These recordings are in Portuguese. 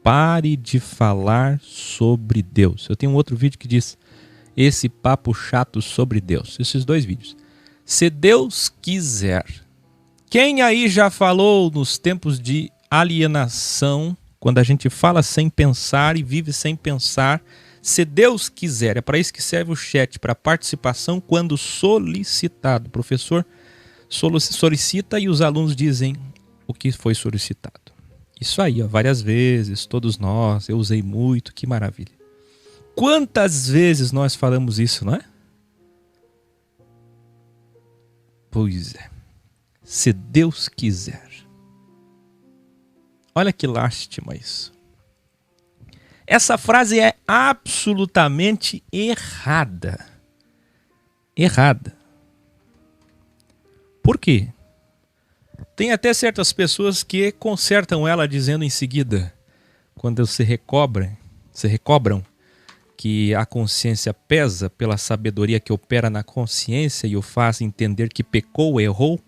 pare de falar sobre Deus. Eu tenho um outro vídeo que diz esse papo chato sobre Deus. Esses dois vídeos. Se Deus quiser. Quem aí já falou nos tempos de alienação, quando a gente fala sem pensar e vive sem pensar? Se Deus quiser, é para isso que serve o chat, para participação quando solicitado. O professor solicita e os alunos dizem o que foi solicitado. Isso aí, ó, várias vezes, todos nós, eu usei muito, que maravilha. Quantas vezes nós falamos isso, não é? Pois é. Se Deus quiser. Olha que lástima isso. Essa frase é absolutamente errada. Errada. Por quê? Tem até certas pessoas que consertam ela dizendo em seguida, quando se recobram que a consciência pesa pela sabedoria que opera na consciência e o faz entender que pecou, errou.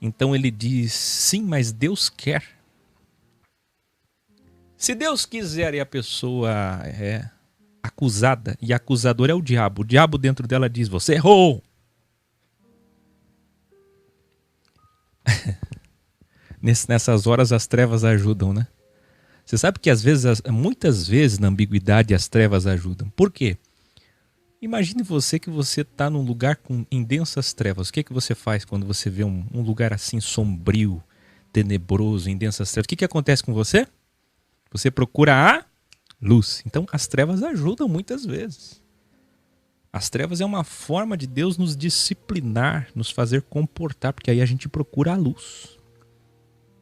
Então ele diz, sim, mas Deus quer. Se Deus quiser e a pessoa é acusada, e acusador é o diabo dentro dela diz, você errou. Nessas horas as trevas ajudam, né? Você sabe que às vezes, muitas vezes na ambiguidade as trevas ajudam. Por quê? Imagine você que você está num lugar em densas trevas. O que você faz quando você vê um lugar assim sombrio, tenebroso, em densas trevas? O que acontece com você? Você procura a luz. Então as trevas ajudam muitas vezes. As trevas é uma forma de Deus nos disciplinar, nos fazer comportar, porque aí a gente procura a luz.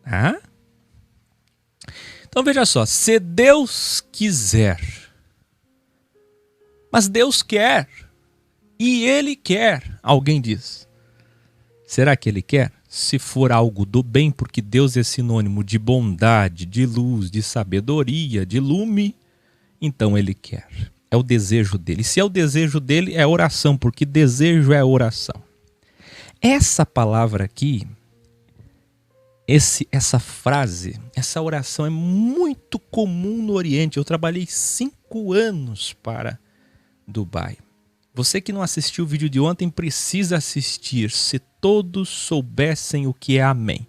Ah? Então veja só, se Deus quiser, mas Deus quer, e Ele quer, alguém diz. Será que Ele quer? Se for algo do bem, porque Deus é sinônimo de bondade, de luz, de sabedoria, de lume, então Ele quer. É o desejo dele. Se é o desejo dele, é oração, porque desejo é oração. Essa palavra aqui, essa frase, essa oração é muito comum no Oriente. Eu trabalhei 5 anos para Dubai. Você que não assistiu o vídeo de ontem precisa assistir. Se todos soubessem o que é amém.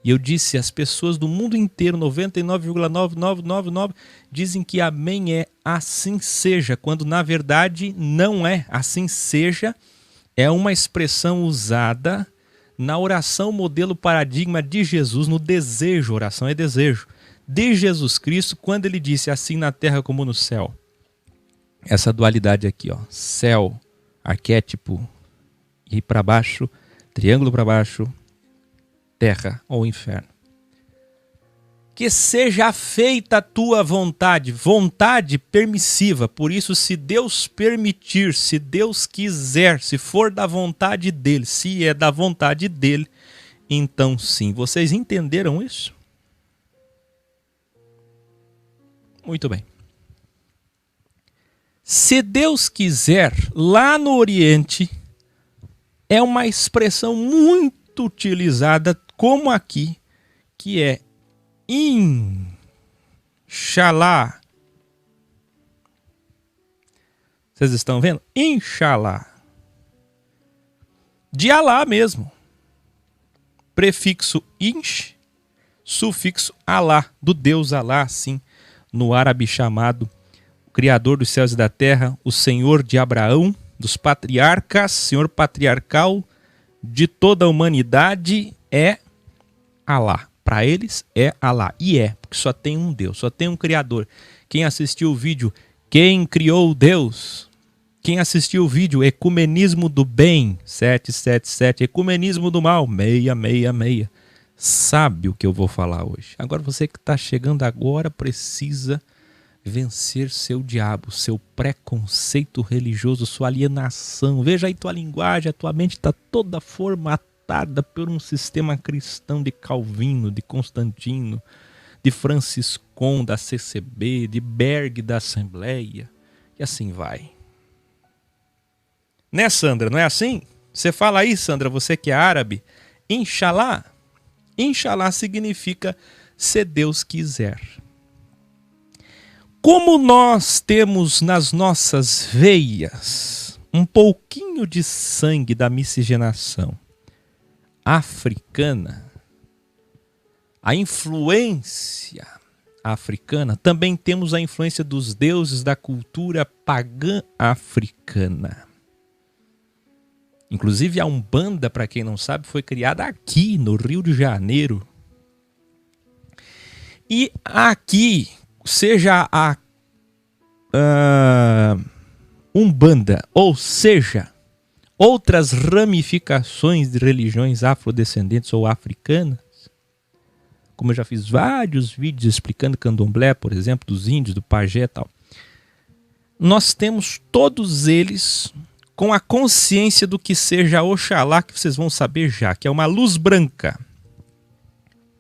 E eu disse, as pessoas do mundo inteiro, 99,9999, dizem que amém é assim seja, quando na verdade não é. Assim seja é uma expressão usada na oração modelo paradigma de Jesus, no desejo, oração é desejo, de Jesus Cristo, quando ele disse assim na terra como no céu. Essa dualidade aqui, ó, céu, arquétipo, e para baixo, triângulo para baixo, terra ou inferno. Que seja feita a tua vontade, vontade permissiva. Por isso, se Deus permitir, se Deus quiser, se for da vontade dele, se é da vontade dele, então sim. Vocês entenderam isso? Muito bem. Se Deus quiser, lá no Oriente, é uma expressão muito utilizada, como aqui, que é Inshallah. Vocês estão vendo? Inshallah. De Alá mesmo. Prefixo insh, sufixo Alá, do Deus Alá, assim, no árabe chamado o Criador dos céus e da terra, o Senhor de Abraão, dos patriarcas, Senhor patriarcal de toda a humanidade, é Alá. Para eles é Alá. E é, porque só tem um Deus, só tem um Criador. Quem assistiu o vídeo, quem criou Deus? Quem assistiu o vídeo, Ecumenismo do Bem, 777, Ecumenismo do Mal, 666, sabe o que eu vou falar hoje. Agora você que está chegando agora precisa vencer seu diabo, seu preconceito religioso, sua alienação. Veja aí tua linguagem, a tua mente está toda formatada por um sistema cristão de Calvino, de Constantino, de Franciscon, da CCB, de Berg, da Assembleia, e assim vai. Né, Sandra? Não é assim? Você fala aí, Sandra, você que é árabe, Inshallah. Inshallah significa se Deus quiser. como nós temos nas nossas veias um pouquinho de sangue da miscigenação africana, a influência africana, também temos a influência dos deuses da cultura pagã africana. Inclusive a Umbanda, para quem não sabe, foi criada aqui no Rio de Janeiro. E aqui, seja a Umbanda, ou seja, outras ramificações de religiões afrodescendentes ou africanas, como eu já fiz vários vídeos explicando candomblé, por exemplo, dos índios, do pajé e tal, nós temos todos eles com a consciência do que seja Oxalá, que vocês vão saber já, que é uma luz branca.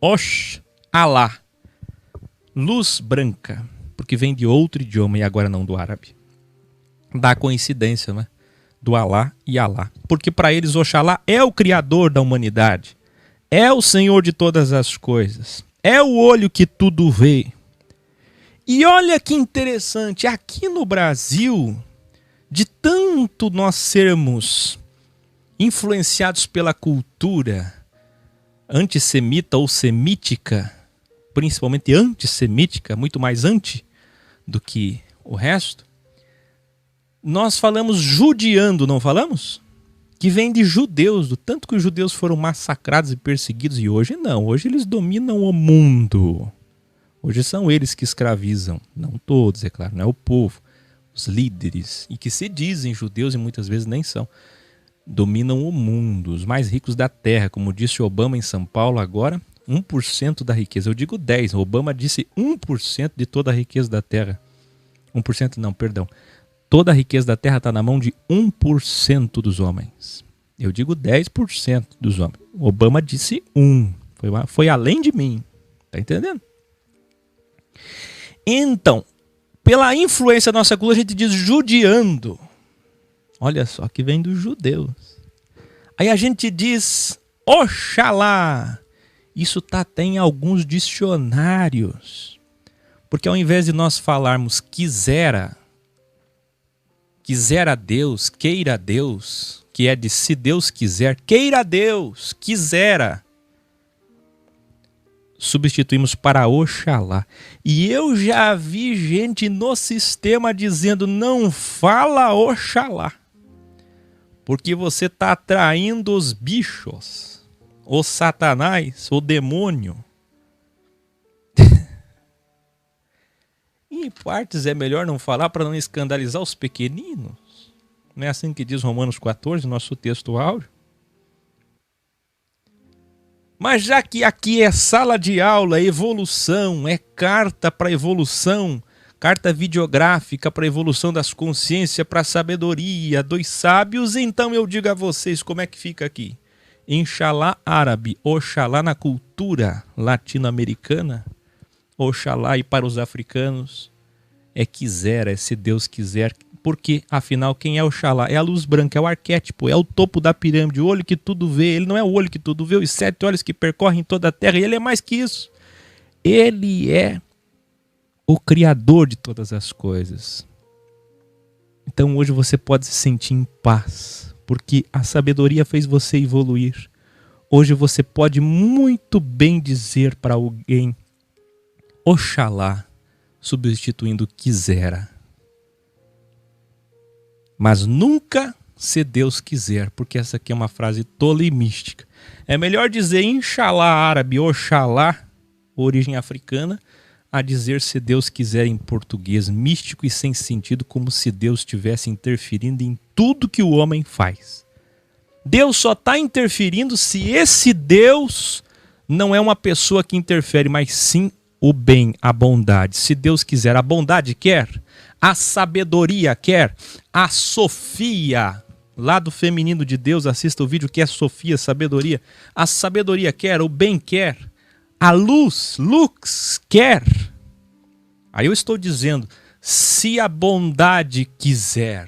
Oxalá. Luz branca, porque vem de outro idioma e agora não do árabe. Dá coincidência, né? Do Alá e Alá. Porque para eles Oxalá é o criador da humanidade. É o Senhor de todas as coisas. É o olho que tudo vê. E olha que interessante, aqui no Brasil, de tanto nós sermos influenciados pela cultura antissemita ou semítica, principalmente antissemítica, muito mais anti do que o resto, nós falamos judiando, não falamos? Que vem de judeus, do tanto que os judeus foram massacrados e perseguidos, e hoje não, hoje eles dominam o mundo. Hoje são eles que escravizam, não todos, é claro, não é o povo, os líderes, e que se dizem judeus e muitas vezes nem são, dominam o mundo, os mais ricos da terra, como disse Obama em São Paulo agora, 1% da riqueza, eu digo 10%, Obama disse 1% de toda a riqueza da terra, 1% não, perdão, toda a riqueza da terra está na mão de 1% dos homens, eu digo 10% dos homens, Obama disse 1%, foi além de mim, tá entendendo? Então, pela influência da nossa cultura, a gente diz judiando. Olha só, que vem dos judeus. Aí a gente diz Oxalá. Isso está até em alguns dicionários. Porque ao invés de nós falarmos quisera Deus, queira Deus, que é de se Deus quiser, queira Deus, quisera, substituímos para Oxalá. E eu já vi gente no sistema dizendo não fala Oxalá, porque você está atraindo os bichos, o Satanás, o demônio. E em partes é melhor não falar para não escandalizar os pequeninos. Não é assim que diz Romanos 14, nosso texto áureo? Mas já que aqui é sala de aula, evolução, é carta para evolução, carta videográfica para evolução das consciências, para a sabedoria dos sábios, então eu digo a vocês como é que fica aqui. Inxalá árabe, Oxalá na cultura latino-americana, Oxalá e para os africanos é quisera, é se Deus quiser. Porque, afinal, quem é Oxalá? É a luz branca, é o arquétipo, é o topo da pirâmide, o olho que tudo vê. Ele não é o olho que tudo vê, os 7 olhos que percorrem toda a terra. E ele é mais que isso. Ele é o criador de todas as coisas. Então hoje você pode se sentir em paz, porque a sabedoria fez você evoluir. Hoje você pode muito bem dizer para alguém Oxalá, substituindo quisera. Mas nunca se Deus quiser, porque essa aqui é uma frase tola e mística. É melhor dizer Inxalá árabe, Oxalá, origem africana, a dizer se Deus quiser em português, místico e sem sentido, como se Deus estivesse interferindo em tudo que o homem faz. Deus só está interferindo se esse Deus não é uma pessoa que interfere, mas sim o bem, a bondade. Se Deus quiser, a bondade quer, a sabedoria quer, a Sofia, lá do feminino de Deus, assista o vídeo que é Sofia, sabedoria. A sabedoria quer, o bem quer, a luz, lux, quer. Aí eu estou dizendo, se a bondade quiser,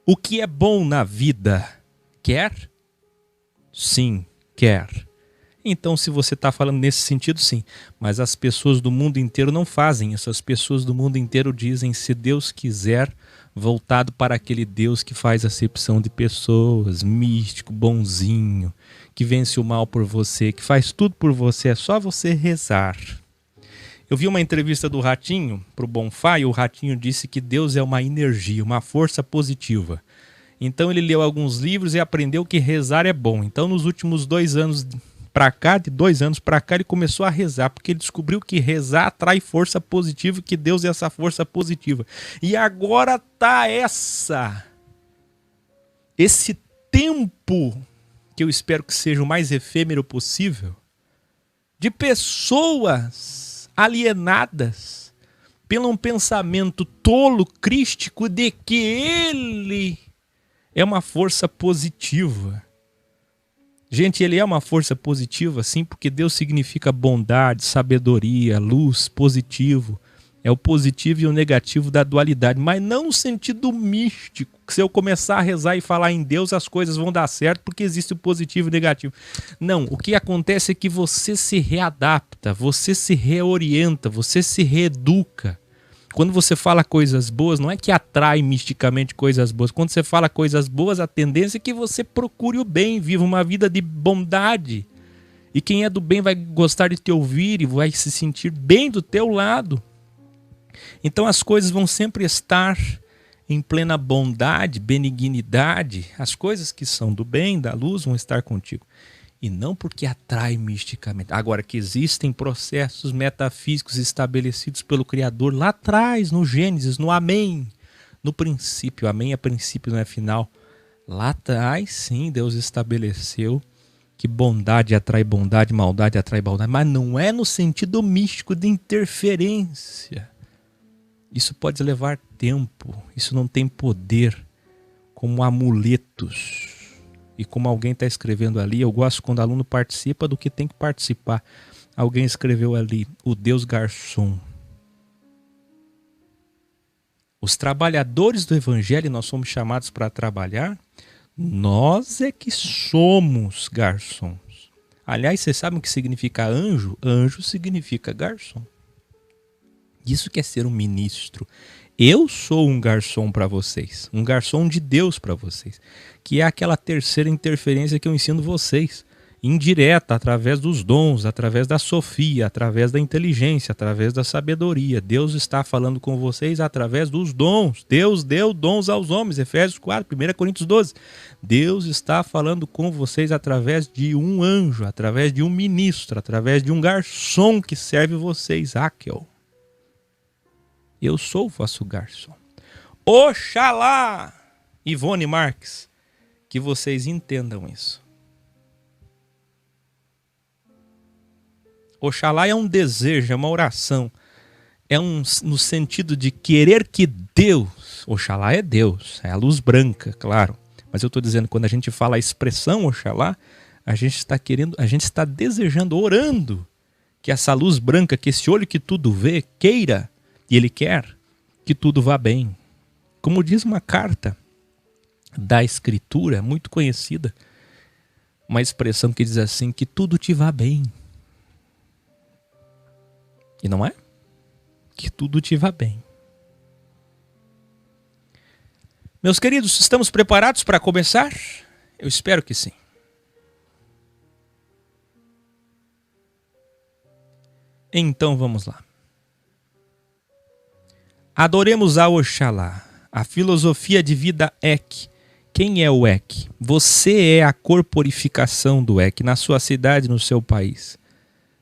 o que é bom na vida, quer? Sim, quer. Então, se você está falando nesse sentido, sim. Mas as pessoas do mundo inteiro não fazem isso. As pessoas do mundo inteiro dizem, se Deus quiser, voltado para aquele Deus que faz acepção de pessoas, místico, bonzinho, que vence o mal por você, que faz tudo por você, é só você rezar. Eu vi uma entrevista do Ratinho para o Bonfá e o Ratinho disse que Deus é uma energia, uma força positiva. Então ele leu alguns livros e aprendeu que rezar é bom. Então nos últimos 2 anos para cá, de 2 anos para cá, ele começou a rezar, porque ele descobriu que rezar atrai força positiva, que Deus é essa força positiva. E agora tá esse tempo, que eu espero que seja o mais efêmero possível, de pessoas alienadas pelo um pensamento tolo, crístico, de que ele é uma força positiva. Gente, ele é uma força positiva, sim, porque Deus significa bondade, sabedoria, luz, positivo. É o positivo e o negativo da dualidade, mas não no sentido místico, que se eu começar a rezar e falar em Deus, as coisas vão dar certo, porque existe o positivo e o negativo. Não, o que acontece é que você se readapta, você se reorienta, você se reeduca. Quando você fala coisas boas, não é que atrai misticamente coisas boas. Quando você fala coisas boas, a tendência é que você procure o bem, viva uma vida de bondade. E quem é do bem vai gostar de te ouvir e vai se sentir bem do teu lado. Então as coisas vão sempre estar em plena bondade, benignidade. As coisas que são do bem, da luz, vão estar contigo. E não porque atrai misticamente. Agora, que existem processos metafísicos estabelecidos pelo Criador lá atrás, no Gênesis, no Amém, no princípio. Amém é princípio, não é final. Lá atrás, sim, Deus estabeleceu que bondade atrai bondade, maldade atrai maldade. Mas não é no sentido místico de interferência. Isso pode levar tempo. Isso não tem poder como amuletos. E como alguém está escrevendo ali, eu gosto quando o aluno participa do que tem que participar. Alguém escreveu ali, o Deus garçom. Os trabalhadores do Evangelho, nós somos chamados para trabalhar, nós é que somos garçons. Aliás, vocês sabem o que significa anjo? Anjo significa garçom. Isso que é ser um ministro. Eu sou um garçom para vocês, um garçom de Deus para vocês, que é aquela terceira interferência que eu ensino vocês, indireta, através dos dons, através da sofia, através da inteligência, através da sabedoria. Deus está falando com vocês através dos dons. Deus deu dons aos homens, Efésios 4, 1 Coríntios 12. Deus está falando com vocês através de um anjo, através de um ministro, através de um garçom que serve vocês, Áquel. Eu sou o vosso garçom. Oxalá, Ivone Marques, que vocês entendam isso. Oxalá é um desejo, é uma oração. No sentido de querer que Deus, Oxalá é Deus, é a luz branca, claro. Mas eu estou dizendo, quando a gente fala a expressão Oxalá, a gente está desejando, orando, que essa luz branca, que esse olho que tudo vê, queira, e ele quer que tudo vá bem. Como diz uma carta da Escritura, muito conhecida, uma expressão que diz assim, que tudo te vá bem. E não é? Que tudo te vá bem. Meus queridos, estamos preparados para começar? Eu espero que sim. Então vamos lá. Adoremos a Oxalá, a filosofia de vida Ek. Quem é o Ek? Você é a corporificação do Ek na sua cidade, no seu país.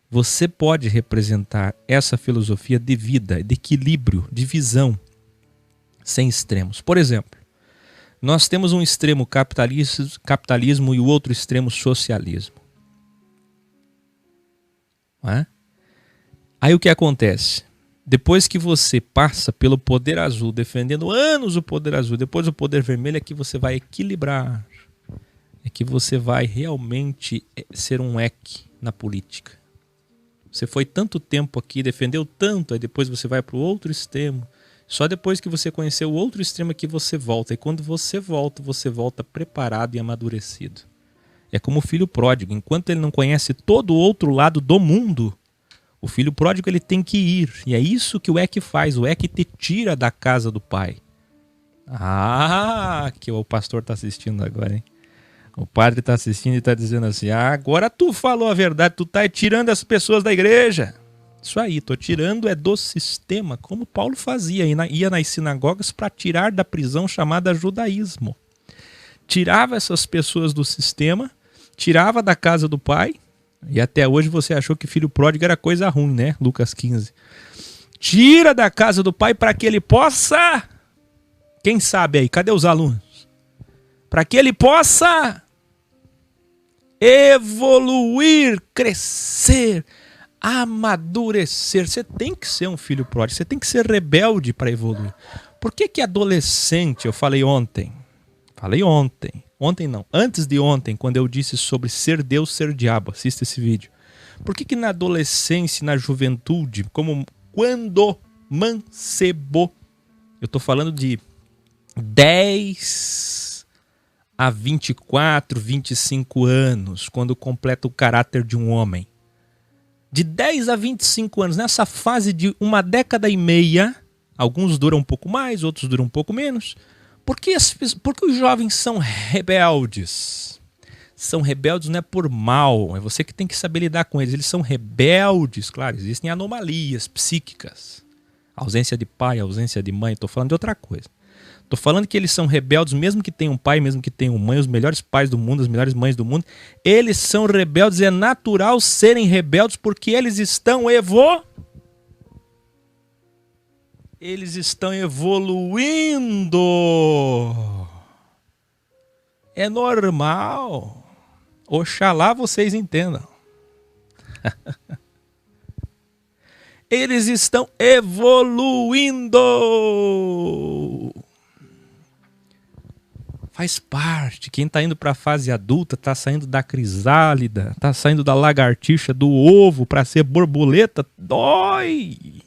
Você pode representar essa filosofia de vida, de equilíbrio, de visão, sem extremos. Por exemplo, nós temos um extremo capitalismo e o outro extremo socialismo. Não é? Aí o que acontece? Depois que você passa pelo poder azul, defendendo anos o poder azul, depois o poder vermelho, é que você vai equilibrar. É que você vai realmente ser um Ek na política. Você foi tanto tempo aqui, defendeu tanto, aí depois você vai para o outro extremo. Só depois que você conheceu o outro extremo é que você volta. E quando você volta preparado e amadurecido. É como o filho pródigo. Enquanto ele não conhece todo o outro lado do mundo, o filho pródigo ele tem que ir. E é isso que o EC faz. O EC te tira da casa do pai. Ah, que o pastor está assistindo agora, hein? O padre está assistindo e está dizendo assim, agora tu falou a verdade, tu tá tirando as pessoas da igreja. Isso aí, tô tirando é do sistema, como Paulo fazia, ia nas sinagogas para tirar da prisão chamada judaísmo. Tirava essas pessoas do sistema, tirava da casa do pai, e até hoje você achou que filho pródigo era coisa ruim, né? Lucas 15. Tira da casa do pai para que ele possa... Quem sabe aí, cadê os alunos? Para que ele possa evoluir, crescer, amadurecer. Você tem que ser um filho pródigo, você tem que ser rebelde para evoluir. Por que adolescente, eu falei ontem, antes de ontem, quando eu disse sobre ser Deus, ser diabo, assista esse vídeo. Por que na adolescência, na juventude, como quando mancebo, eu estou falando de 10 a 24, 25 anos, quando completa o caráter de um homem. De 10 a 25 anos, nessa fase de uma década e meia, alguns duram um pouco mais, outros duram um pouco menos. Por que os jovens são rebeldes? São rebeldes não é por mal, é você que tem que saber lidar com eles. Eles são rebeldes, claro, existem anomalias psíquicas. Ausência de pai, ausência de mãe, estou falando de outra coisa. Estou falando que eles são rebeldes, mesmo que tenham pai, mesmo que tenham mãe, os melhores pais do mundo, as melhores mães do mundo. Eles são rebeldes, é natural serem rebeldes porque eles estão evoluindo. É normal. Oxalá vocês entendam. Eles estão evoluindo. Faz parte. Quem está indo para a fase adulta está saindo da crisálida, está saindo da lagartixa, do ovo para ser borboleta. Dói.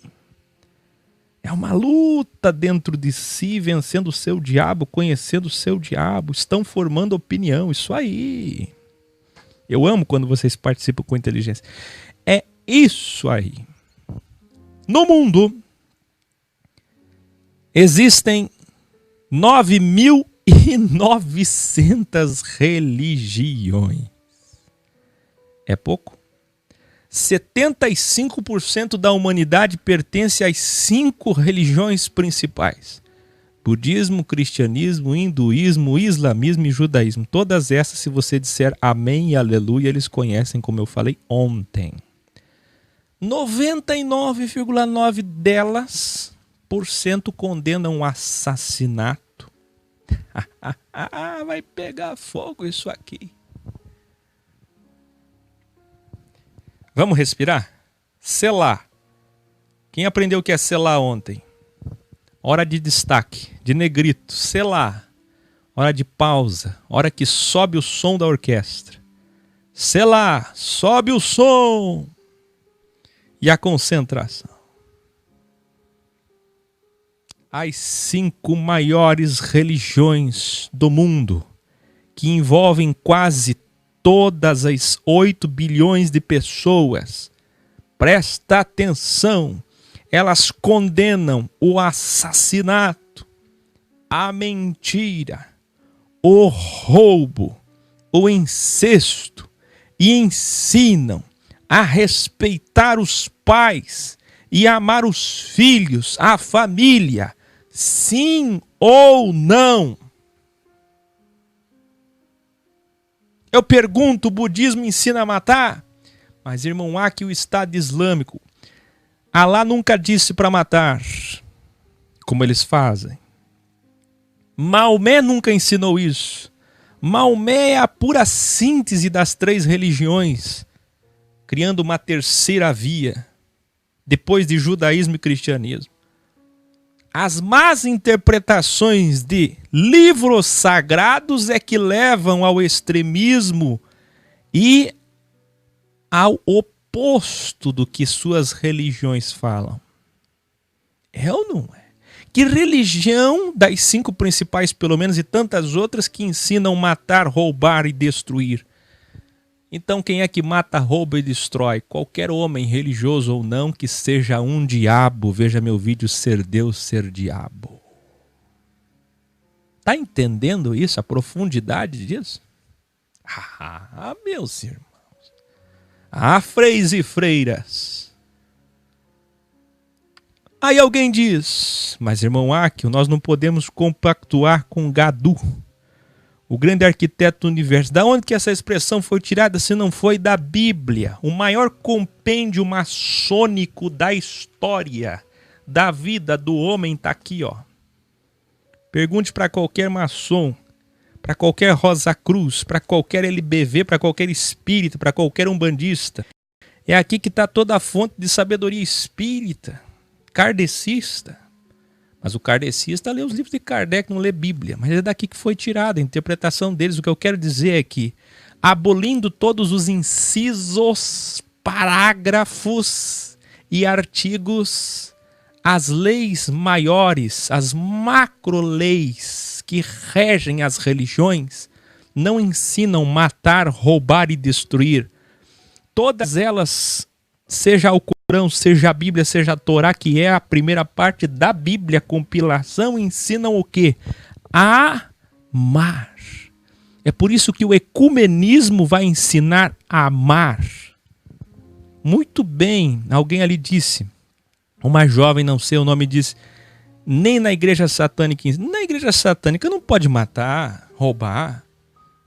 É uma luta dentro de si, vencendo o seu diabo, conhecendo o seu diabo. Estão formando opinião. Isso aí. Eu amo quando vocês participam com inteligência. É isso aí. No mundo, existem 9.900 religiões. É pouco? 75% da humanidade pertence às 5 religiões principais. Budismo, cristianismo, hinduísmo, islamismo e judaísmo. Todas essas, se você disser amém e aleluia, eles conhecem, como eu falei ontem. 99,9% delas condenam o assassinato. Vai pegar fogo isso aqui. Vamos respirar? Selá. Quem aprendeu o que é selá ontem? Hora de destaque, de negrito. Selá. Hora de pausa. Hora que sobe o som da orquestra. Selá. Sobe o som. E a concentração. As 5 maiores religiões do mundo, que envolvem quase todas as 8 bilhões de pessoas, presta atenção, elas condenam o assassinato, a mentira, o roubo, o incesto e ensinam a respeitar os pais e amar os filhos, a família, sim ou não? Eu pergunto, o budismo ensina a matar? Mas, irmão, há que o Estado Islâmico, Alá nunca disse para matar, como eles fazem. Maomé nunca ensinou isso. Maomé é a pura síntese das 3 religiões, criando uma terceira via, depois de judaísmo e cristianismo. As más interpretações de livros sagrados é que levam ao extremismo e ao oposto do que suas religiões falam. É ou não é? Que religião das 5 principais, pelo menos, e tantas outras que ensinam matar, roubar e destruir? Então quem é que mata, rouba e destrói? Qualquer homem, religioso ou não, que seja um diabo. Veja meu vídeo Ser Deus, Ser Diabo. Tá entendendo isso? A profundidade disso? Ah, meus irmãos. Ah, freis e freiras. Aí alguém diz, mas irmão Áquio, nós não podemos compactuar com Gadu, o grande arquiteto do universo. Da onde que essa expressão foi tirada se não foi da Bíblia? O maior compêndio maçônico da história, da vida do homem está aqui, ó. Pergunte para qualquer maçom, para qualquer Rosa Cruz, para qualquer LBV, para qualquer espírita, para qualquer umbandista. É aqui que está toda a fonte de sabedoria espírita, kardecista. Mas o kardecista lê os livros de Kardec, não lê Bíblia. Mas é daqui que foi tirada a interpretação deles. O que eu quero dizer é que, abolindo todos os incisos, parágrafos e artigos, as leis maiores, as macro-leis que regem as religiões, não ensinam matar, roubar e destruir. Todas elas, seja o Corão, seja a Bíblia, seja a Torá, que é a primeira parte da Bíblia, compilação, ensinam o quê? A amar. É por isso que o ecumenismo vai ensinar a amar. Muito bem, alguém ali disse, uma jovem, não sei o nome, disse, nem na igreja satânica, na igreja satânica não pode matar, roubar,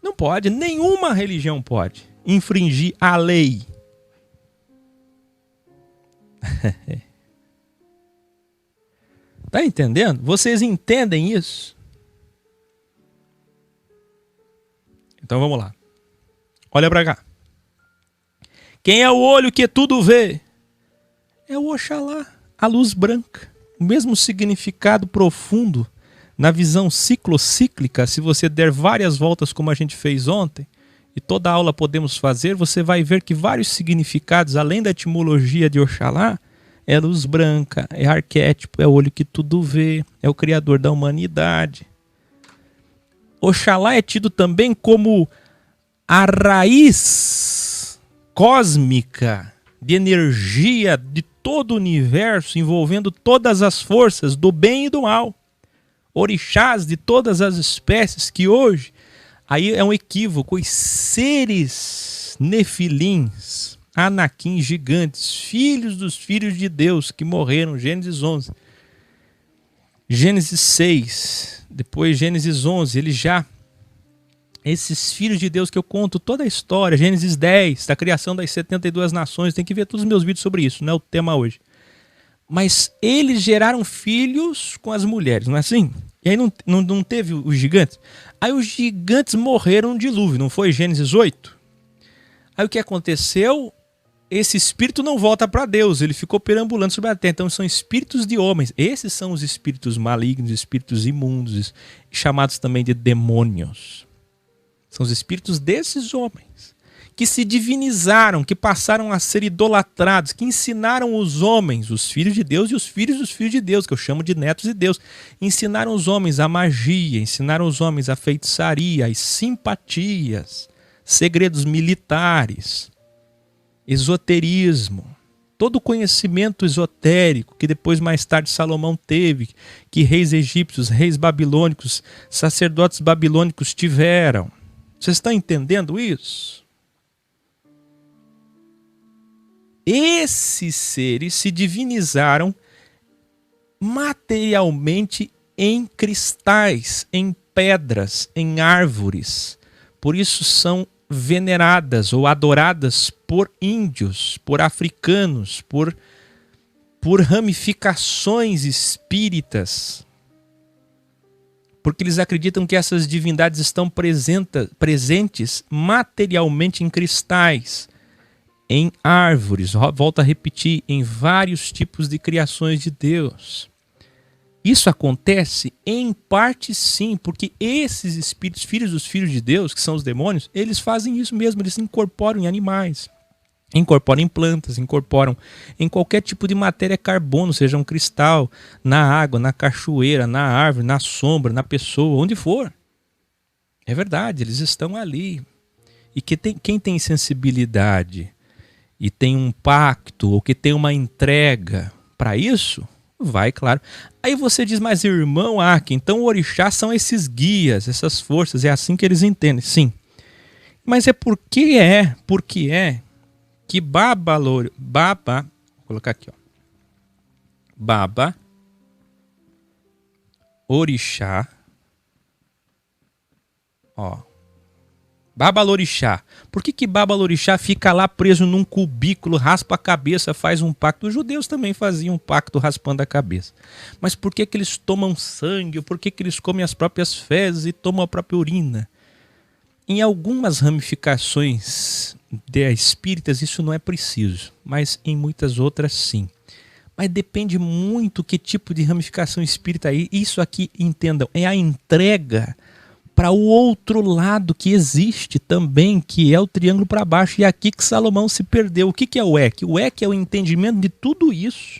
não pode, nenhuma religião pode infringir a lei. Tá entendendo? Vocês entendem isso? Então vamos lá. Olha pra cá. Quem é o olho que tudo vê? É o Oxalá, a luz branca. O mesmo significado profundo na visão ciclocíclica. Se você der várias voltas como a gente fez ontem, e toda aula podemos fazer, você vai ver que vários significados, além da etimologia de Oxalá, é luz branca, é arquétipo, é o olho que tudo vê, é o criador da humanidade. Oxalá é tido também como a raiz cósmica de energia de todo o universo, envolvendo todas as forças do bem e do mal. Orixás de todas as espécies que hoje, aí é um equívoco, os seres nefilins, Anakim, gigantes, filhos dos filhos de Deus que morreram, Gênesis 11. Gênesis 6, depois Gênesis 11, esses filhos de Deus que eu conto toda a história, Gênesis 10, da criação das 72 nações, tem que ver todos os meus vídeos sobre isso, não é o tema hoje. Mas eles geraram filhos com as mulheres, não é assim? E aí não teve os gigantes? Aí os gigantes morreram no dilúvio, não foi Gênesis 8? Aí o que aconteceu? Esse espírito não volta para Deus, ele ficou perambulando sobre a terra. Então são espíritos de homens. Esses são os espíritos malignos, espíritos imundos, chamados também de demônios. São os espíritos desses homens, que se divinizaram, que passaram a ser idolatrados, que ensinaram os homens, os filhos de Deus e os filhos dos filhos de Deus, que eu chamo de netos de Deus, ensinaram os homens a magia, ensinaram os homens a feitiçaria, as simpatias, segredos militares, esoterismo, todo o conhecimento esotérico que depois mais tarde Salomão teve, que reis egípcios, reis babilônicos, sacerdotes babilônicos tiveram. Vocês estão entendendo isso? Esses seres se divinizaram materialmente em cristais, em pedras, em árvores. Por isso são veneradas ou adoradas por índios, por africanos, por ramificações espíritas. Porque eles acreditam que essas divindades estão presentes materialmente em cristais, em árvores, volto a repetir, em vários tipos de criações de Deus. Isso acontece em parte sim, porque esses espíritos, filhos dos filhos de Deus, que são os demônios, eles fazem isso mesmo, eles se incorporam em animais, incorporam em plantas, incorporam em qualquer tipo de matéria carbono, seja um cristal, na água, na cachoeira, na árvore, na sombra, na pessoa, onde for. É verdade, eles estão ali. E quem tem sensibilidade e tem um pacto ou que tem uma entrega para isso, vai, claro. Aí você diz, mas irmão Aki, então o orixá são esses guias, essas forças, é assim que eles entendem. Sim. Mas porque que Baba, vou colocar aqui, ó. Baba, orixá, ó. Babalorixá. Por que Babalorixá fica lá preso num cubículo, raspa a cabeça, faz um pacto? Os judeus também faziam um pacto raspando a cabeça. Mas por que eles tomam sangue? Por que eles comem as próprias fezes e tomam a própria urina? Em algumas ramificações espíritas isso não é preciso, mas em muitas outras sim. Mas depende muito que tipo de ramificação espírita é. Isso aqui, entendam, é a entrega para o outro lado que existe também, que é o triângulo para baixo. E é aqui que Salomão se perdeu. O que é o EC? O EC é o entendimento de tudo isso,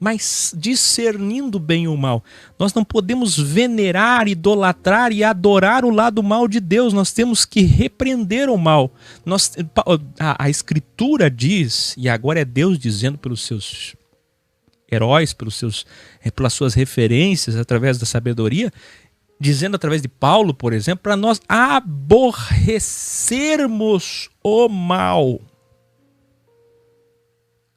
mas discernindo bem o mal. Nós não podemos venerar, idolatrar e adorar o lado mal de Deus. Nós temos que repreender o mal. A Escritura diz, e agora é Deus dizendo pelos seus heróis, pelas suas referências, através da sabedoria, dizendo através de Paulo, por exemplo, para nós aborrecermos o mal.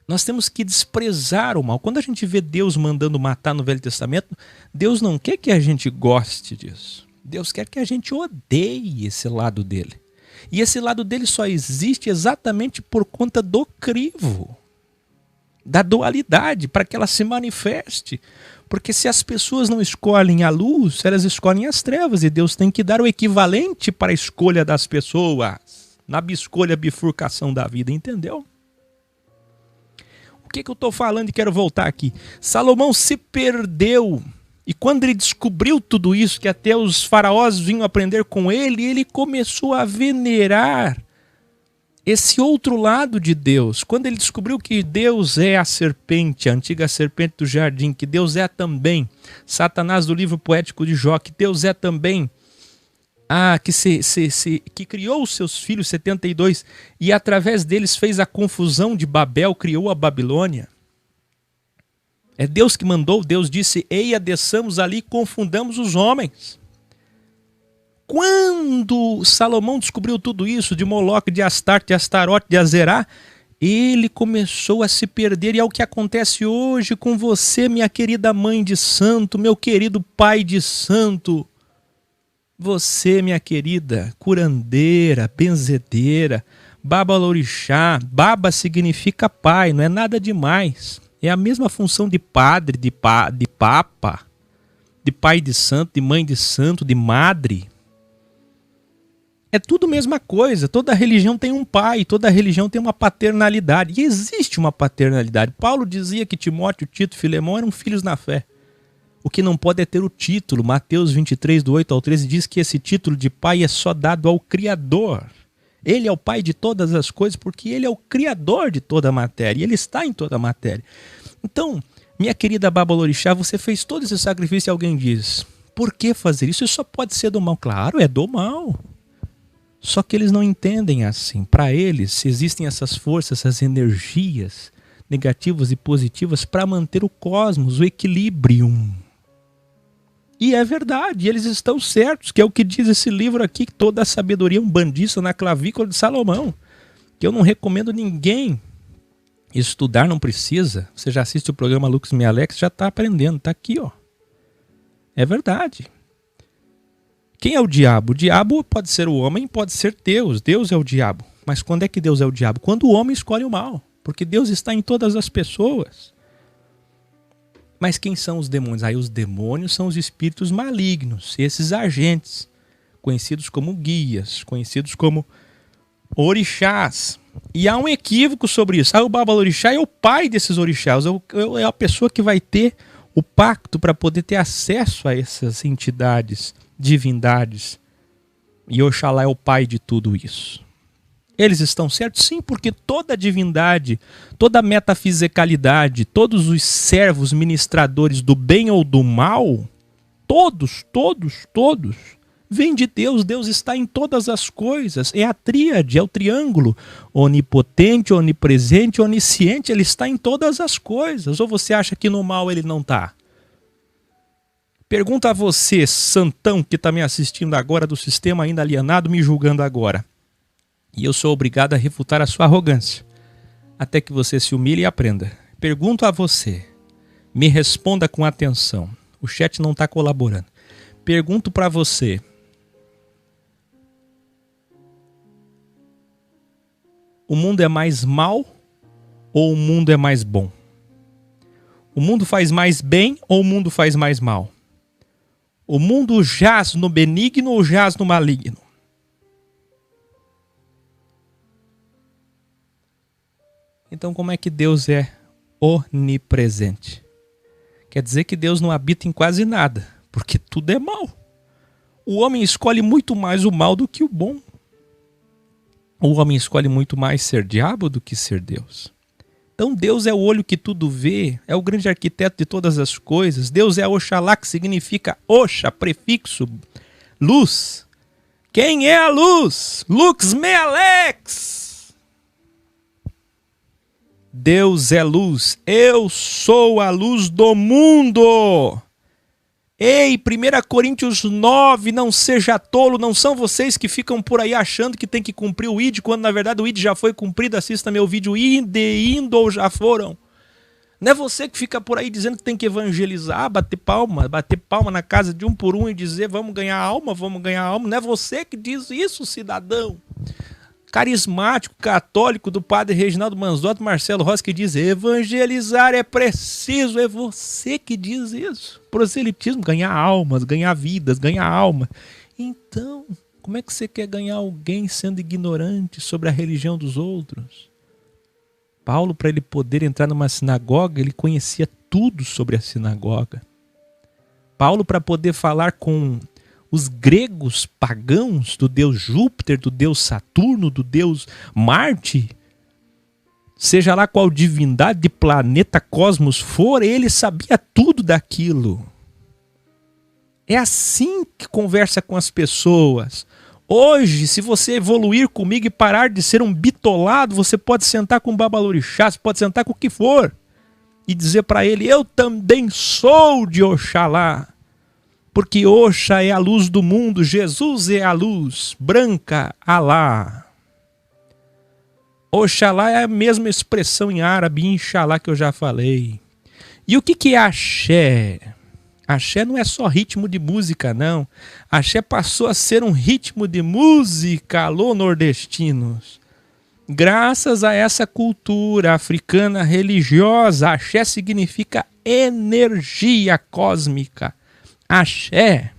Nós temos que desprezar o mal. Quando a gente vê Deus mandando matar no Velho Testamento, Deus não quer que a gente goste disso. Deus quer que a gente odeie esse lado dele. E esse lado dele só existe exatamente por conta do crivo, da dualidade, para que ela se manifeste. Porque se as pessoas não escolhem a luz, elas escolhem as trevas. E Deus tem que dar o equivalente para a escolha das pessoas. Na escolha, bifurcação da vida, entendeu? O que eu estou falando e quero voltar aqui? Salomão se perdeu. E quando ele descobriu tudo isso, que até os faraós vinham aprender com ele, ele começou a venerar esse outro lado de Deus. Quando ele descobriu que Deus é a serpente, a antiga serpente do jardim, que Deus é também Satanás do livro poético de Jó, que Deus é também que criou os seus filhos 72 e através deles fez a confusão de Babel, criou a Babilônia. É Deus que mandou. Deus disse, eia, desçamos ali e confundamos os homens. Quando Salomão descobriu tudo isso, de Moloque, de Astarte, de Astarote, de Azerá, ele começou a se perder. E é o que acontece hoje com você, minha querida mãe de santo, meu querido pai de santo. Você, minha querida curandeira, benzedeira, babalorixá. Baba significa pai, não é nada demais. É a mesma função de padre, de papa, de pai de santo, de mãe de santo, de madre. É tudo a mesma coisa. Toda religião tem um pai, toda religião tem uma paternalidade. E existe uma paternalidade. Paulo dizia que Timóteo, Tito e Filemão eram filhos na fé. O que não pode é ter o título. Mateus 23, do 8 ao 13, diz que esse título de pai é só dado ao Criador. Ele é o pai de todas as coisas porque ele é o Criador de toda a matéria. E ele está em toda a matéria. Então, minha querida Babalorixá, você fez todo esse sacrifício e alguém diz, por que fazer isso? Isso só pode ser do mal. Claro, é do mal. Só que eles não entendem assim. Para eles, existem essas forças, essas energias negativas e positivas para manter o cosmos, o equilibrium. E é verdade, eles estão certos, que é o que diz esse livro aqui, que toda a sabedoria umbandista na clavícula de Salomão. Que eu não recomendo ninguém estudar, não precisa. Você já assiste o programa Lux Me Alex, já está aprendendo, está aqui, ó. É verdade. Quem é o diabo? O diabo pode ser o homem, pode ser Deus. Deus é o diabo. Mas quando é que Deus é o diabo? Quando o homem escolhe o mal. Porque Deus está em todas as pessoas. Mas quem são os demônios? Aí os demônios são os espíritos malignos. Esses agentes, conhecidos como guias, conhecidos como orixás. E há um equívoco sobre isso. O Babalorixá é o pai desses orixás. É a pessoa que vai ter o pacto para poder ter acesso a essas entidades, divindades. E Oxalá é o pai de tudo isso. Eles estão certos? Sim, porque toda divindade, toda metafisicalidade, todos os servos ministradores do bem ou do mal, todos, vem de Deus. Deus está em todas as coisas. É a tríade, é o triângulo. Onipotente, onipresente, onisciente. Ele está em todas as coisas. Ou você acha que no mal ele não está? Pergunta a você, santão, que está me assistindo agora do sistema ainda alienado, me julgando agora. E eu sou obrigado a refutar a sua arrogância. Até que você se humilhe e aprenda. Pergunto a você. Me responda com atenção. O chat não está colaborando. Pergunto para você. O mundo é mais mal ou o mundo é mais bom? O mundo faz mais bem ou o mundo faz mais mal? O mundo jaz no benigno ou jaz no maligno? Então como é que Deus é onipresente? Quer dizer que Deus não habita em quase nada, porque tudo é mal. O homem escolhe muito mais o mal do que o bom. O homem escolhe muito mais ser diabo do que ser Deus. Então Deus é o olho que tudo vê, é o grande arquiteto de todas as coisas. Deus é Oxalá, que significa Oxa, prefixo, luz. Quem é a luz? Lux me alex. Deus é luz. Eu sou a luz do mundo. Ei, 1 Coríntios 9, não seja tolo, não são vocês que ficam por aí achando que tem que cumprir o ID, quando na verdade o ID já foi cumprido. Assista meu vídeo, indo ou já foram. Não é você que fica por aí dizendo que tem que evangelizar, bater palma na casa de um por um e dizer vamos ganhar alma. Não é você que diz isso, cidadão. Carismático, católico do padre Reginaldo Manzotti, Marcelo Rossi, que diz evangelizar é preciso. É você que diz isso. Proselitismo, ganhar almas, ganhar vidas, ganhar alma. Então, como é que você quer ganhar alguém sendo ignorante sobre a religião dos outros? Paulo, para ele poder entrar numa sinagoga, ele conhecia tudo sobre a sinagoga. Paulo, para poder falar com os gregos pagãos do deus Júpiter, do deus Saturno, do deus Marte, seja lá qual divindade de planeta cosmos for, ele sabia tudo daquilo. É assim que conversa com as pessoas. Hoje, se você evoluir comigo e parar de ser um bitolado, você pode sentar com o babalorixá, você pode sentar com o que for e dizer para ele, eu também sou de Oxalá. Porque Oxa é a luz do mundo, Jesus é a luz, branca, Alá. Oxalá é a mesma expressão em árabe, Inshallah, que eu já falei. E o que é axé? Axé não é só ritmo de música, não. Axé passou a ser um ritmo de música, alô nordestinos. Graças a essa cultura africana religiosa, axé significa energia cósmica. Axé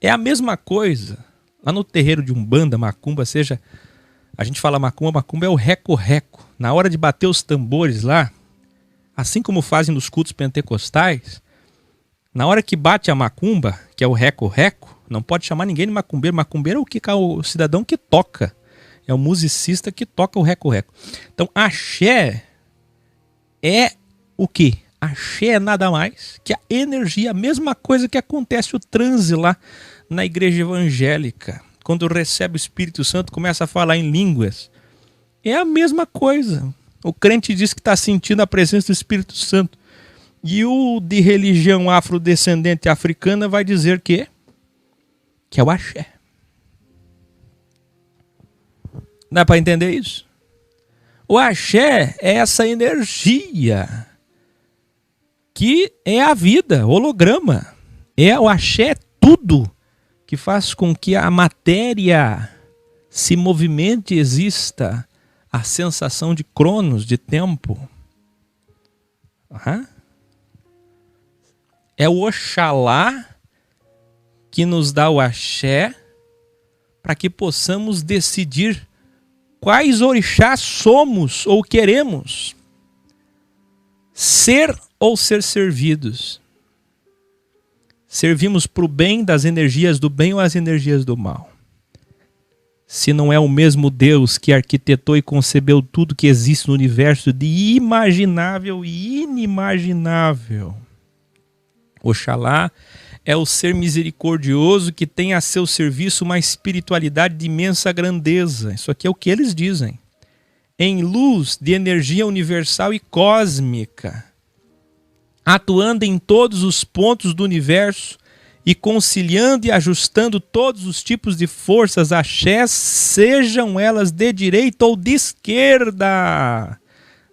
é a mesma coisa. Lá no terreiro de Umbanda, Macumba, seja... A gente fala macumba, macumba é o reco-reco. Na hora de bater os tambores lá, assim como fazem nos cultos pentecostais, na hora que bate a macumba, que é o reco-reco, não pode chamar ninguém de macumbeiro. Macumbeiro é o, que, é o cidadão que toca. É o musicista que toca o reco-reco. Então, axé é o quê? Axé é nada mais que a energia, a mesma coisa que acontece o transe lá na igreja evangélica. Quando recebe o Espírito Santo, começa a falar em línguas. É a mesma coisa. O crente diz que está sentindo a presença do Espírito Santo. E o de religião afrodescendente africana vai dizer que é o axé. Dá para entender isso? O axé é essa energia que é a vida, holograma. O axé é tudo que faz com que a matéria se movimente e exista a sensação de cronos, de tempo. É o Oxalá que nos dá o axé para que possamos decidir quais orixás somos ou queremos ser ou ser servidos. Servimos para o bem das energias do bem ou as energias do mal? Se não é o mesmo Deus que arquitetou e concebeu tudo que existe no universo de imaginável e inimaginável. Oxalá é o ser misericordioso que tem a seu serviço uma espiritualidade de imensa grandeza. Isso aqui é o que eles dizem. Em luz de energia universal e cósmica, atuando em todos os pontos do universo e conciliando e ajustando todos os tipos de forças axé, sejam elas de direita ou de esquerda.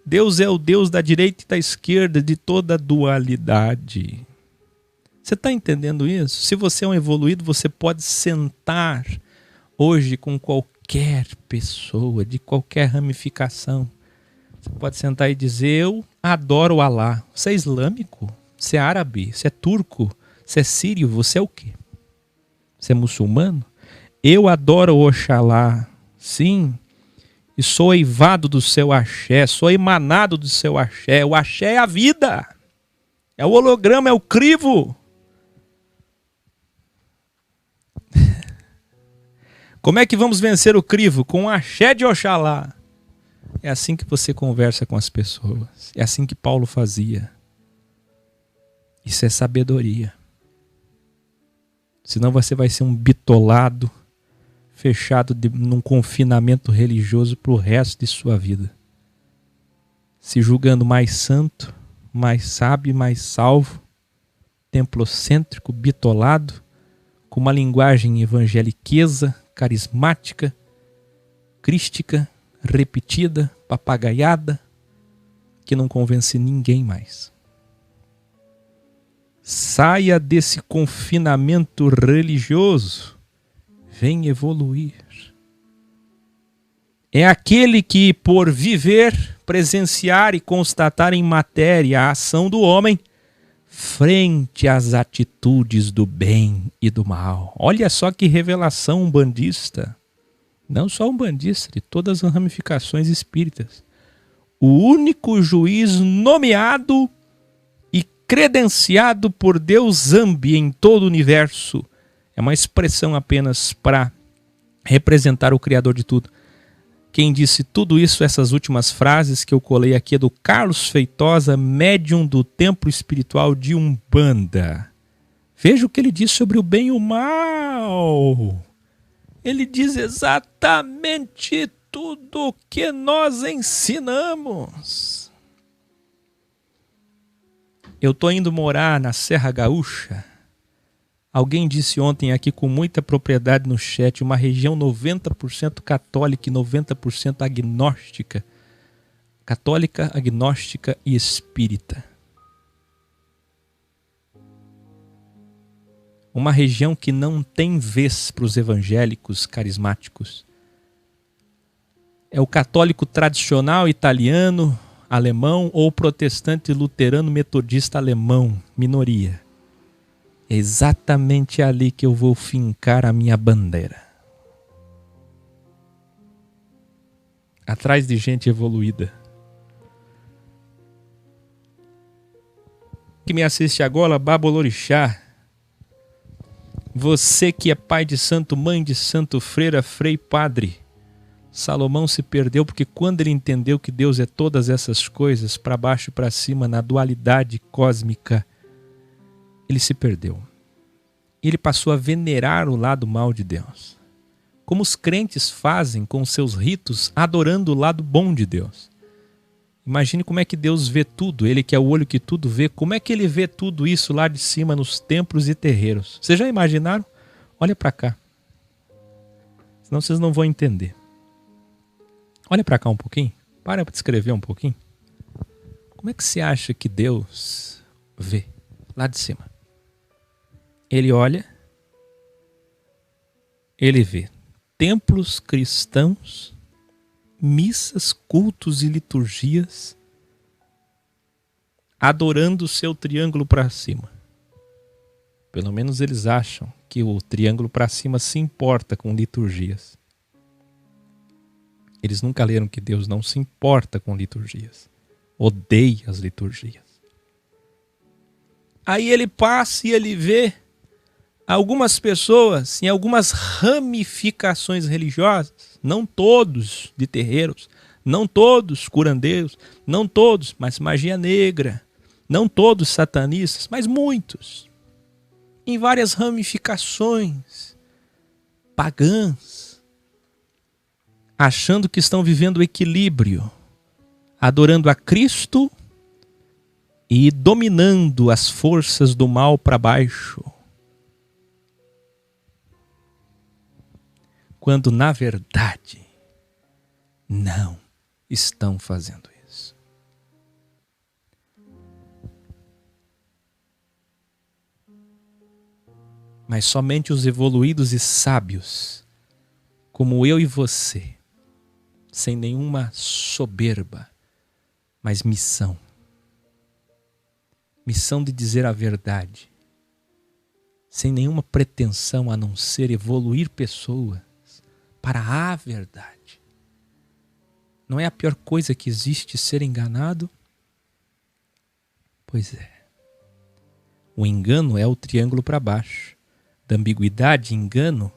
Deus é o Deus da direita e da esquerda, de toda a dualidade. Você está entendendo isso? Se você é um evoluído, você pode sentar hoje com qualquer pessoa, de qualquer ramificação. Você pode sentar e dizer, eu adoro Alá. Você é islâmico? Você é árabe? Você é turco? Você é sírio? Você é o quê? Você é muçulmano? Eu adoro Oxalá. Sim. E sou eivado do seu axé, sou emanado do seu axé. O axé é a vida. É o holograma, é o crivo. Como é que vamos vencer o crivo? Com o axé de Oxalá. É assim que você conversa com as pessoas. É assim que Paulo fazia. Isso é sabedoria. Senão você vai ser um bitolado, fechado num confinamento religioso para o resto de sua vida. Se julgando mais santo, mais sábio, mais salvo, templocêntrico, bitolado, com uma linguagem evangeliqueza, carismática, crística, repetida, papagaiada, que não convence ninguém mais. Saia desse confinamento religioso. Vem evoluir. É aquele que, por viver, presenciar e constatar em matéria a ação do homem, frente às atitudes do bem e do mal. Olha só que revelação umbandista. Não só umbandista, de todas as ramificações espíritas. O único juiz nomeado e credenciado por Deus Zambi em todo o universo. É uma expressão apenas para representar o Criador de tudo. Quem disse tudo isso, essas últimas frases que eu colei aqui, é do Carlos Feitosa, médium do Templo Espiritual de Umbanda. Veja o que ele diz sobre o bem e o mal. Ele diz exatamente tudo o que nós ensinamos. Eu estou indo morar na Serra Gaúcha. Alguém disse ontem aqui com muita propriedade no chat, uma região 90% católica e 90% agnóstica. Católica, agnóstica e espírita. Uma região que não tem vez para os evangélicos carismáticos. É o católico tradicional italiano, alemão ou protestante luterano metodista alemão, minoria. É exatamente ali que eu vou fincar a minha bandeira. Atrás de gente evoluída. Que me assiste agora, Babolorixá. Você que é pai de santo, mãe de santo, freira, frei, padre. Salomão se perdeu porque quando ele entendeu que Deus é todas essas coisas, para baixo e para cima, na dualidade cósmica, ele se perdeu. Ele passou a venerar o lado mal de Deus. Como os crentes fazem com seus ritos, adorando o lado bom de Deus. Imagine como é que Deus vê tudo, ele que é o olho que tudo vê, como é que ele vê tudo isso lá de cima nos templos e terreiros? Vocês já imaginaram? Olha para cá. Senão vocês não vão entender. Olha para cá um pouquinho. Para descrever um pouquinho. Como é que você acha que Deus vê lá de cima? Ele olha, ele vê templos cristãos, missas, cultos e liturgias, adorando o seu triângulo para cima. Pelo menos eles acham que o triângulo para cima se importa com liturgias. Eles nunca leram que Deus não se importa com liturgias. Odeia as liturgias. Aí ele passa e ele vê algumas pessoas em algumas ramificações religiosas, não todos de terreiros, não todos curandeiros, não todos, mas magia negra, não todos satanistas, mas muitos. em várias ramificações pagãs, achando que estão vivendo o equilíbrio, adorando a Cristo e dominando as forças do mal para baixo. Quando, na verdade, não estão fazendo isso. Mas somente os evoluídos e sábios, como eu e você, sem nenhuma soberba, mas missão de dizer a verdade, sem nenhuma pretensão a não ser evoluir pessoas para a verdade. Não é a pior coisa que existe ser enganado? Pois é. O engano é o triângulo para baixo. Da ambiguidade, engano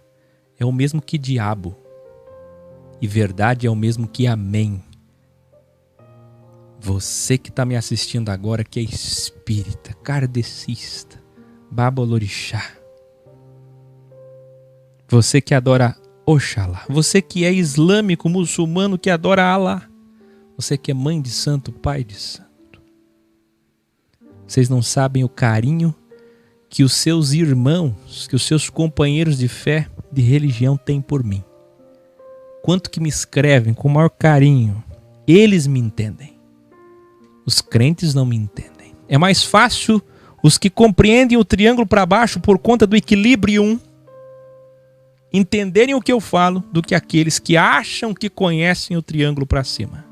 é o mesmo que diabo. E verdade é o mesmo que amém. Você que está me assistindo agora, que é espírita, kardecista, babalorixá. Você que adora Oxalá. Você que é islâmico, muçulmano, que adora Alá. Você que é mãe de santo, pai de santo. Vocês não sabem o carinho que os seus irmãos, que os seus companheiros de fé, de religião têm por mim. Quanto que me escrevem com o maior carinho. Eles me entendem. Os crentes não me entendem. É mais fácil os que compreendem o triângulo para baixo por conta do equilíbrio entenderem o que eu falo do que aqueles que acham que conhecem o triângulo para cima.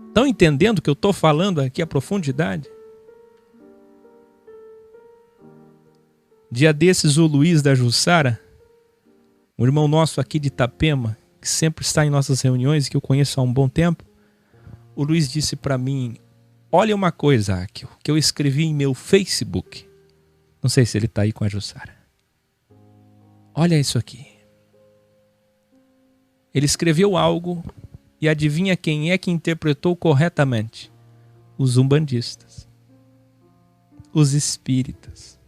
Estão entendendo o que eu estou falando aqui a profundidade? Dia desses, o Luiz da Jussara, um irmão nosso aqui de Itapema, que sempre está em nossas reuniões, que eu conheço há um bom tempo, o Luiz disse para mim, olha uma coisa, Akio, que eu escrevi em meu Facebook. Não sei se ele está aí com a Jussara. Olha isso aqui. Ele escreveu algo e adivinha quem é que interpretou corretamente? Os umbandistas, os espíritas,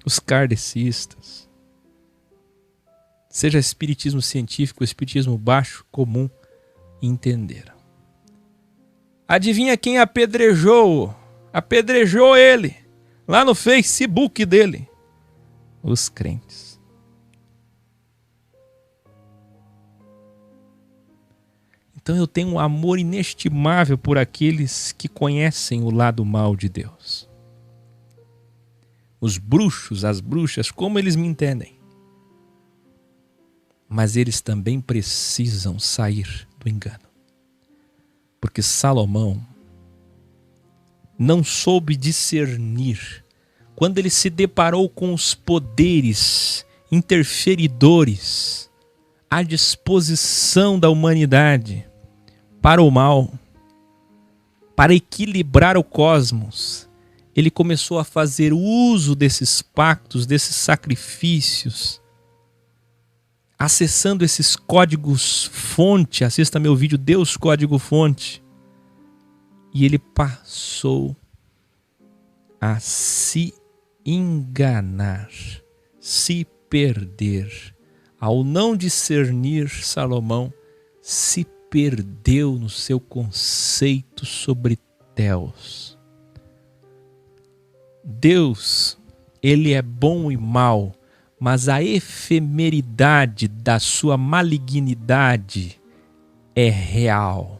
os kardecistas. Seja espiritismo científico, espiritismo baixo, comum, entenderam. Adivinha quem apedrejou? Apedrejou ele, lá no Facebook dele. Os crentes. Então eu tenho um amor inestimável por aqueles que conhecem o lado mal de Deus. Os bruxos, as bruxas, como eles me entendem. Mas eles também precisam sair do engano. Porque Salomão não soube discernir quando ele se deparou com os poderes interferidores à disposição da humanidade para o mal, para equilibrar o cosmos. Ele começou a fazer uso desses pactos, desses sacrifícios, acessando esses códigos fonte. Assista meu vídeo, Deus Código Fonte. E ele passou a se enganar, se perder. Ao não discernir, Salomão se perdeu no seu conceito sobre Deus. Deus, ele é bom e mau, mas a efemeridade da sua malignidade é real.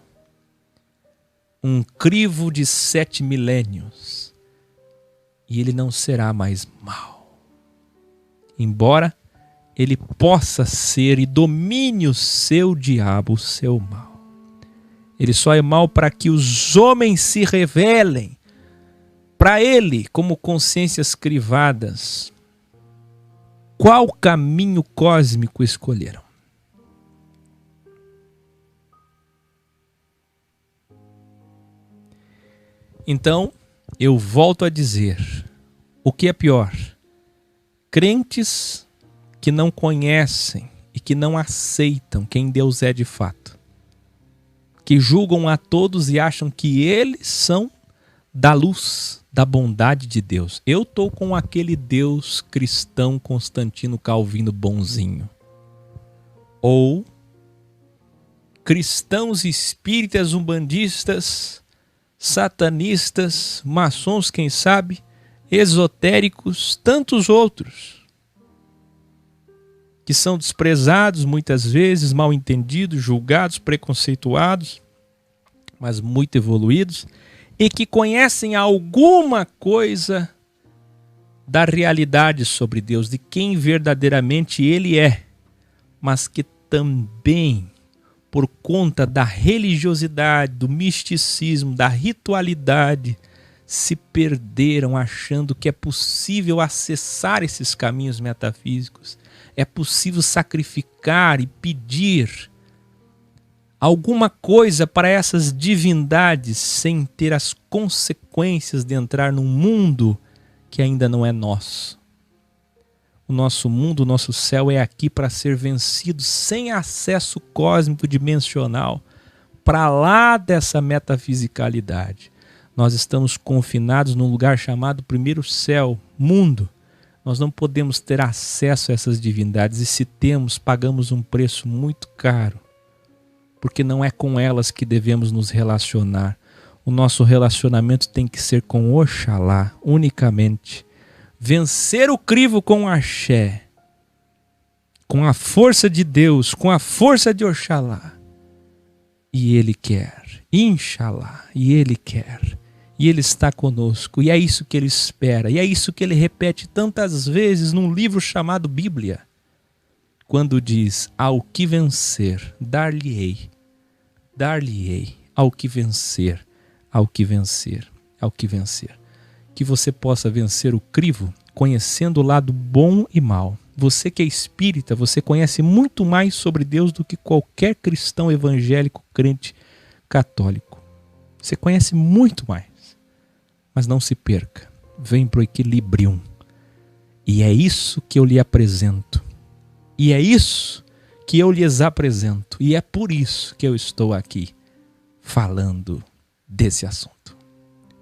Um crivo de 7 milênios e ele não será mais mau. Embora ele possa ser e domine o seu diabo, o seu mal. Ele só é mau para que os homens se revelem para ele como consciências crivadas. Qual caminho cósmico escolheram? Então, eu volto a dizer, o que é pior? Crentes que não conhecem e que não aceitam quem Deus é de fato, que julgam a todos e acham que eles são da luz, da bondade de Deus. Eu estou com aquele Deus cristão Constantino Calvino bonzinho. Ou cristãos espíritas umbandistas, satanistas, maçons, quem sabe, esotéricos, tantos outros, que são desprezados muitas vezes, mal entendidos, julgados, preconceituados, mas muito evoluídos, e que conhecem alguma coisa da realidade sobre Deus, de quem verdadeiramente Ele é, mas que também, por conta da religiosidade, do misticismo, da ritualidade, se perderam achando que é possível acessar esses caminhos metafísicos, é possível sacrificar e pedir alguma coisa para essas divindades sem ter as consequências de entrar num mundo que ainda não é nosso. O nosso mundo, o nosso céu é aqui para ser vencido sem acesso cósmico dimensional, para lá dessa metafisicalidade. Nós estamos confinados num lugar chamado primeiro céu, mundo. Nós não podemos ter acesso a essas divindades e se temos, pagamos um preço muito caro. Porque não é com elas que devemos nos relacionar. O nosso relacionamento tem que ser com Oxalá, unicamente. Vencer o crivo com axé, com a força de Deus, com a força de Oxalá. E Ele quer, Inxalá, e Ele quer. E Ele está conosco, e é isso que Ele espera. E é isso que Ele repete tantas vezes num livro chamado Bíblia. Quando diz, ao que vencer, dar-lhe-ei, ao que vencer, ao que vencer, ao que vencer. Que você possa vencer o crivo conhecendo o lado bom e mal. Você que é espírita, você conhece muito mais sobre Deus do que qualquer cristão evangélico, crente, católico. Você conhece muito mais. Mas não se perca. Vem para o equilibrium. E é isso que eu lhe apresento. E é isso que eu lhes apresento. E é por isso que eu estou aqui falando desse assunto.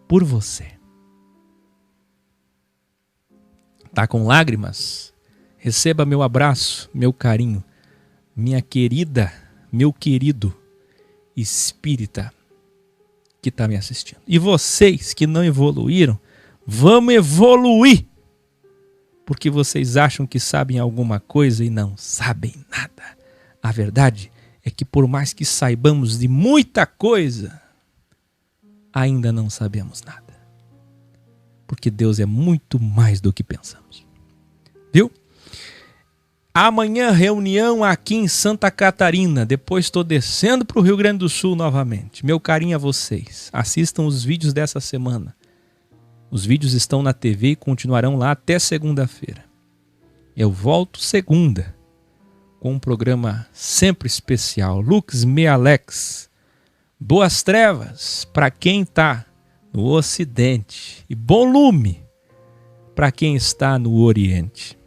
Por você. Tá com lágrimas? Receba meu abraço, meu carinho, minha querida, meu querido espírita que está me assistindo. E vocês que não evoluíram, vamos evoluir! Porque vocês acham que sabem alguma coisa e não sabem nada. A verdade é que por mais que saibamos de muita coisa, ainda não sabemos nada. Porque Deus é muito mais do que pensamos. Viu? Amanhã reunião aqui em Santa Catarina. Depois estou descendo para o Rio Grande do Sul novamente. Meu carinho a vocês. Assistam os vídeos dessa semana. Os vídeos estão na TV e continuarão lá até segunda-feira. Eu volto segunda com um programa sempre especial. Lux Me Alex. Boas trevas para quem está no Ocidente e bom lume para quem está no Oriente.